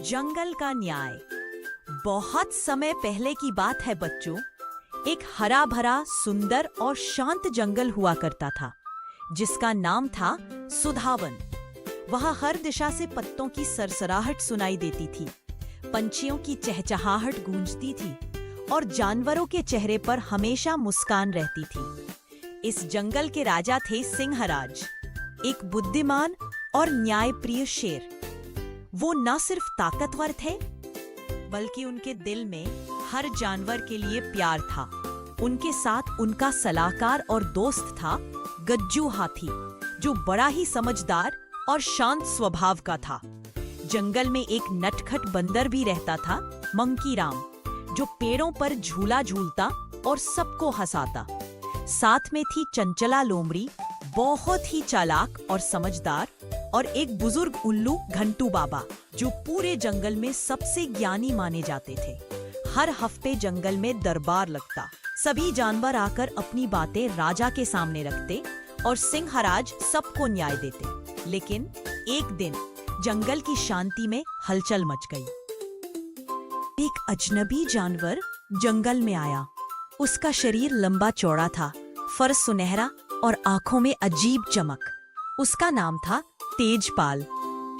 जंगल का न्याय। बहुत समय पहले की बात है बच्चों। एक हरा भरा सुंदर और शांत जंगल हुआ करता था जिसका नाम था सुधावन। वहां हर दिशा से पत्तों की सरसराहट सुनाई देती थी, पंछियों की चहचहाहट गूंजती थी और जानवरों के चेहरे पर हमेशा मुस्कान रहती थी। इस जंगल के राजा थे सिंहराज, एक बुद्धिमान और न्यायप्रिय शेर। वो न सिर्फ ताकतवर थे बल्कि उनके दिल में हर जानवर के लिए प्यार था। उनके साथ उनका सलाहकार और दोस्त था गज्जू हाथी, जो बड़ा ही समझदार और शांत स्वभाव का था। जंगल में एक नटखट बंदर भी रहता था, मंकी राम, जो पेड़ों पर झूला झूलता और सबको हंसाता। साथ में थी चंचला लोमड़ी, बहुत ही चालाक और समझदार, और एक बुजुर्ग उल्लू घंटू बाबा, जो पूरे जंगल में सबसे ज्ञानी माने जाते थे। हर हफ्ते जंगल में दरबार लगता, सभी जानवर आकर अपनी बातें राजा के सामने रखते और सिंहराज सबको न्याय देते। लेकिन एक दिन जंगल की शांति में हलचल मच गई। एक अजनबी जानवर जंगल में आया। उसका शरीर लंबा चौड़ा था, फर सुनहरा और आंखों में अजीब चमक। उसका नाम था तेजपाल।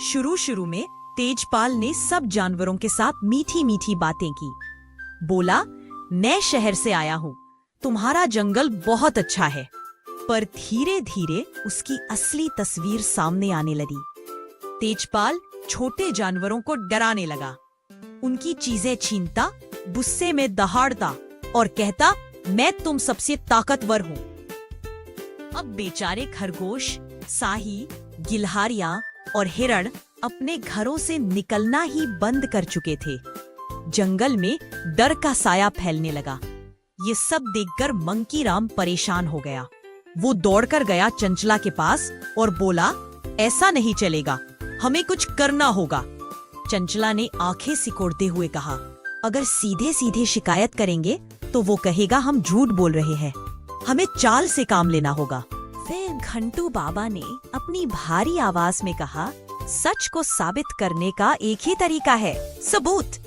शुरू में तेजपाल ने सब जानवरों के साथ मीठी मीठी बातें की। बोला, मैं शहर से आया हूँ, तुम्हारा जंगल बहुत अच्छा है। पर धीरे धीरे उसकी असली तस्वीर सामने आने लगी। तेजपाल छोटे जानवरों को डराने लगा, उनकी चीजें छीनता, गुस्से में दहाड़ता और कहता, मैं तुम सबसे ताकतवर हूँ। अब बेचारे खरगोश, साही, गिलहरियां और हिरण अपने घरों से निकलना ही बंद कर चुके थे। जंगल में डर का साया फैलने लगा। ये सब देखकर मंकी राम परेशान हो गया। वो दौड़कर गया चंचला के पास और बोला, ऐसा नहीं चलेगा, हमें कुछ करना होगा। चंचला ने आंखें सिकोड़ते हुए कहा, अगर सीधे सीधे शिकायत करेंगे तो वो कहेगा हम झूठ बोल रहे हैं। हमें चाल से काम लेना होगा। फिर घंटू बाबा ने अपनी भारी आवाज में कहा, सच को साबित करने का एक ही तरीका है, सबूत।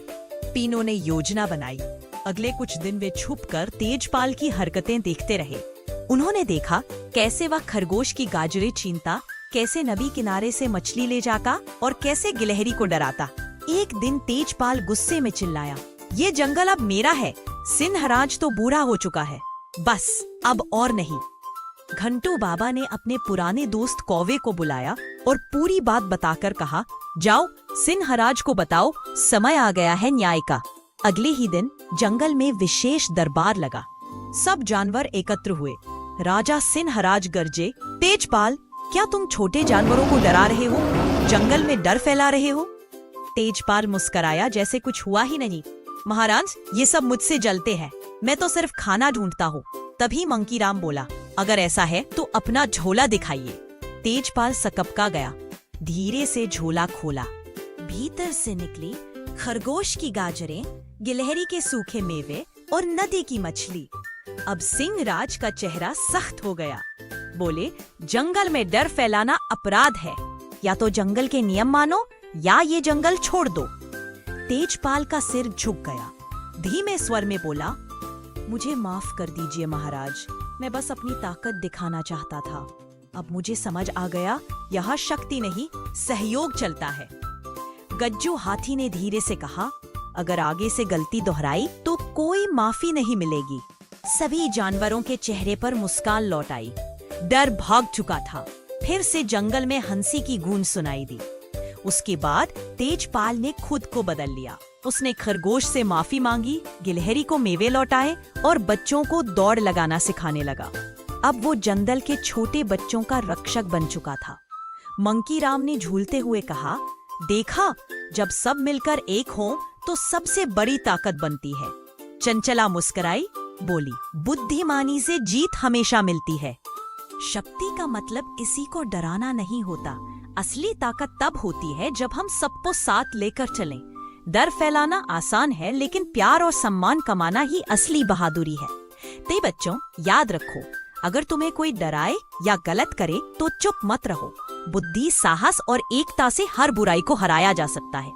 तीनों ने योजना बनाई। अगले कुछ दिन वे छुपकर तेजपाल की हरकतें देखते रहे। उन्होंने देखा कैसे वह खरगोश की गाजरें छीनता, कैसे नदी किनारे से मछली ले जाता और कैसे गिलहरी को डराता। एक दिन तेजपाल गुस्से में चिल्लाया, ये जंगल अब मेरा है, सिंहराज तो बूढ़ा हो चुका है, बस अब और नहीं। घंटू बाबा ने अपने पुराने दोस्त कौवे को बुलाया और पूरी बात बताकर कहा, जाओ सिंहराज को बताओ, समय आ गया है न्याय का। अगले ही दिन जंगल में विशेष दरबार लगा। सब जानवर एकत्र हुए। राजा सिंहराज गरजे, तेजपाल, क्या तुम छोटे जानवरों को डरा रहे हो, जंगल में डर फैला रहे हो? तेजपाल मुस्कराया जैसे कुछ हुआ ही नहीं। महाराज, ये सब मुझसे जलते हैं, मैं तो सिर्फ खाना ढूंढता हूँ। तभी मंकी राम बोला, अगर ऐसा है तो अपना झोला दिखाइए। तेजपाल सकपका गया, धीरे से झोला खोला। भीतर से निकली खरगोश की गाजरें, गिलहरी के सूखे मेवे और नदी की मछली। अब सिंहराज का चेहरा सख्त हो गया। बोले, जंगल में डर फैलाना अपराध है, या तो जंगल के नियम मानो या ये जंगल छोड़ दो। तेजपाल का सिर झुक गया। धीमे स्वर में बोला, मुझे माफ कर दीजिए महाराज, मैं बस अपनी ताकत दिखाना चाहता था। अब मुझे समझ आ गया, यहाँ शक्ति नहीं सहयोग चलता है। गज्जू हाथी ने धीरे से कहा, अगर आगे से गलती दोहराई तो कोई माफी नहीं मिलेगी। सभी जानवरों के चेहरे पर मुस्कान लौट आई। डर भाग चुका था। फिर से जंगल में हंसी की गूंज सुनाई दी। उसके बाद तेजपाल ने खुद को बदल लिया। उसने खरगोश से माफी मांगी, गिलहरी को मेवे लौटाए और बच्चों को दौड़ लगाना सिखाने लगा। अब वो जंगल के छोटे बच्चों का रक्षक बन चुका था। मंकी राम ने झूलते हुए कहा, देखा, जब सब मिलकर एक हों तो सबसे बड़ी ताकत बनती है। चंचला मुस्कुराई, बोली, बुद्धिमानी से जीत हमेशा मिलती है। शक्ति का मतलब किसी को डराना नहीं होता। असली ताकत तब होती है जब हम सबको साथ लेकर चलें। डर फैलाना आसान है, लेकिन प्यार और सम्मान कमाना ही असली बहादुरी है। ते बच्चों, याद रखो, अगर तुम्हें कोई डराए या गलत करे तो चुप मत रहो। बुद्धि, साहस और एकता से हर बुराई को हराया जा सकता है।